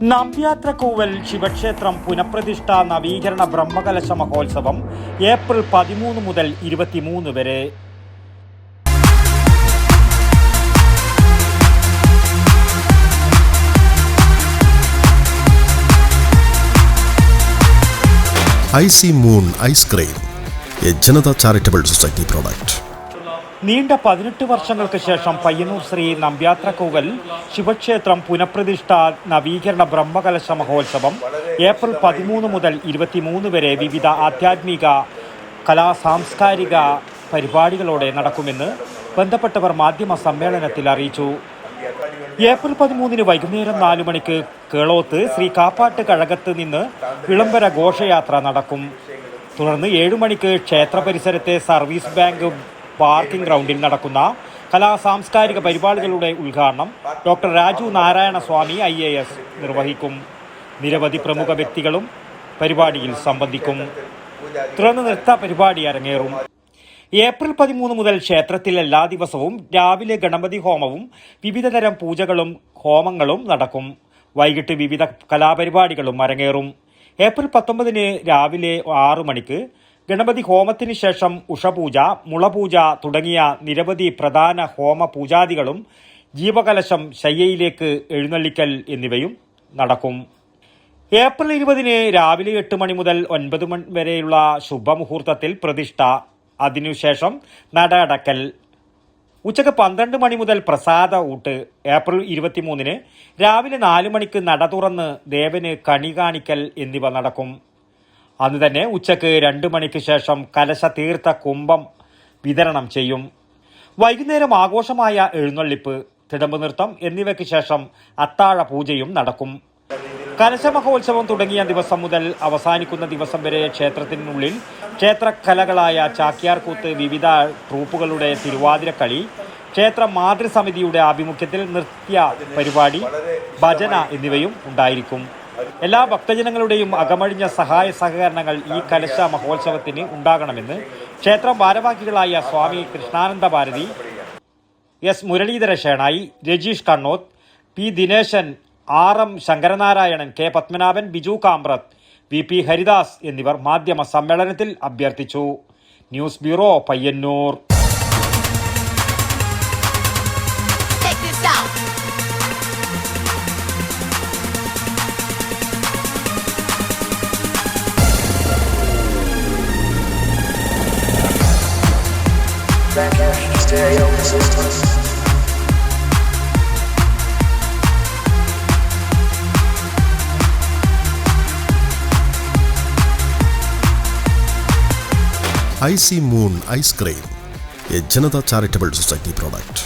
നമ്പ്യാത്രക്കോവൽ ശിവക്ഷേത്രം പുനഃപ്രതിഷ്ഠ നവീകരണ ബ്രഹ്മകലശ മഹോത്സവം ഏപ്രിൽ 13 മുതൽ 23 വരെ. Icy Moon ice cream, A Janata charitable society product. നീണ്ട 18 വർഷങ്ങൾക്ക് ശേഷം പയ്യന്നൂർ ശ്രീ നമ്പ്യാത്രക്കോവൽ ശിവക്ഷേത്രം പുനഃപ്രതിഷ്ഠ നവീകരണ ബ്രഹ്മകലശ മഹോത്സവം ഏപ്രിൽ 13 മുതൽ 23 വരെ വിവിധ ആധ്യാത്മിക സാംസ്കാരിക പരിപാടികളോടെ നടക്കുമെന്ന് ബന്ധപ്പെട്ടവർ മാധ്യമ സമ്മേളനത്തിൽ അറിയിച്ചു. ഏപ്രിൽ 13 വൈകുന്നേരം 4 മണിക്ക് കേളോത്ത് ശ്രീ കാപ്പാട്ട് കഴകത്ത് നിന്ന് വിളംബര ഘോഷയാത്ര നടക്കും. തുടർന്ന് 7 മണിക്ക് ക്ഷേത്ര പരിസരത്തെ സർവീസ് ബാങ്ക് പാർക്കിംഗ് ഗ്രൗണ്ടിൽ നടക്കുന്ന സാംസ്കാരിക പരിപാടികളുടെ ഉദ്ഘാടനം ഡോക്ടർ രാജു നാരായണ സ്വാമി IAS നിർവഹിക്കും. നിരവധി പ്രമുഖ വ്യക്തികളും പരിപാടിയിൽ സംബന്ധിക്കും. തുടർന്ന് നൃത്ത പരിപാടി അരങ്ങേറും. ഏപ്രിൽ 13 മുതൽ ക്ഷേത്രത്തിൽ എല്ലാ ദിവസവും രാവിലെ ഗണപതി ഹോമവും വിവിധതരം പൂജകളും ഹോമങ്ങളും നടക്കും. വൈകിട്ട് വിവിധ കലാപരിപാടികളും അരങ്ങേറും. ഏപ്രിൽ 19 രാവിലെ 6 മണിക്ക് ഗണപതി ഹോമത്തിന് ശേഷം ഉഷപൂജ, മുളപൂജ തുടങ്ങിയ നിരവധി പ്രധാന ഹോമ പൂജാദികളും ജീവകലശം ശയ്യയിലേക്ക് എഴുന്നള്ളിക്കൽ എന്നിവയും നടക്കും. ഏപ്രിൽ 20 രാവിലെ 8 മണി മുതൽ 9 മണി വരെയുള്ള ശുഭമുഹൂർത്തത്തിൽ പ്രതിഷ്ഠ, അതിനുശേഷം നട അടക്കൽ. ഉച്ചക്ക് 12 മണി മുതൽ പ്രസാദ ഊട്ട്. ഏപ്രിൽ 23 രാവിലെ 4 മണിക്ക് നട തുറന്ന് ദേവന് കണി കാണിക്കൽ എന്നിവ നടക്കും. അന്ന് തന്നെ ഉച്ചക്ക് 2 മണിക്ക് ശേഷം കലശ തീർത്ഥ കുംഭം വിതരണം ചെയ്യും. വൈകുന്നേരം ആഘോഷമായ എഴുന്നള്ളിപ്പ്, തിടമ്പ് നൃത്തം എന്നിവയ്ക്ക് ശേഷം അത്താഴ പൂജയും നടക്കും. കലശ മഹോത്സവം തുടങ്ങിയ ദിവസം മുതൽ അവസാനിക്കുന്ന ദിവസം വരെ ക്ഷേത്രത്തിനുള്ളിൽ ക്ഷേത്രകലകളായ ചാക്യാർകൂത്ത്, വിവിധ ട്രൂപ്പുകളുടെ തിരുവാതിരക്കളി, ക്ഷേത്ര മാതൃസമിതിയുടെ ആഭിമുഖ്യത്തിൽ നൃത്യ പരിപാടി, ഭജന എന്നിവയും ഉണ്ടായിരിക്കും. എല്ലാ ഭക്തജനങ്ങളുടെയും അകമഴിഞ്ഞ സഹായ സഹകരണങ്ങൾ ഈ കലശ മഹോത്സവത്തിന് ഉണ്ടാകണമെന്ന് ക്ഷേത്ര ഭാരവാഹികളായ സ്വാമി Krishnananda Bharati, S Muralidhara Shenoy, Rajeesh Kannoth, P Dineshan, RM Sankaranarayanan, K Padmanabhan, Biju കാമ്പ്രത്ത്, VP ഹരിദാസ് എന്നിവർ മാധ്യമ സമ്മേളനത്തിൽ അഭ്യർത്ഥിച്ചു. News bureau, Payyanur. Stereo system. Icy Moon ice cream, A Janata charitable society product.